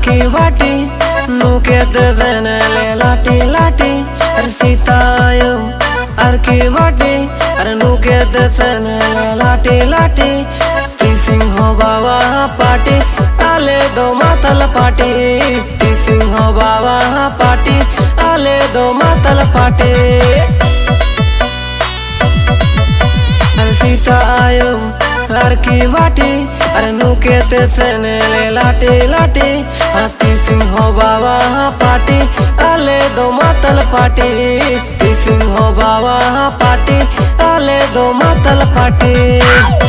की बाटी नुके देने ले लाटी लाटी अरे सीतायम की बाटी अरे नुके देने ले लाटी लाटी सिंह बाबा पाटी आले दो मातल पाटी सिंह बाबा पाटी आले दो मातल पाटी सीता आयो की बाटी अरे नुके तेने ले लाटी लाटी हाथी सिंह बाबा पाटी आले दो मातल पाटी सिंह बाबा पाटी आले दो मातल पाटी।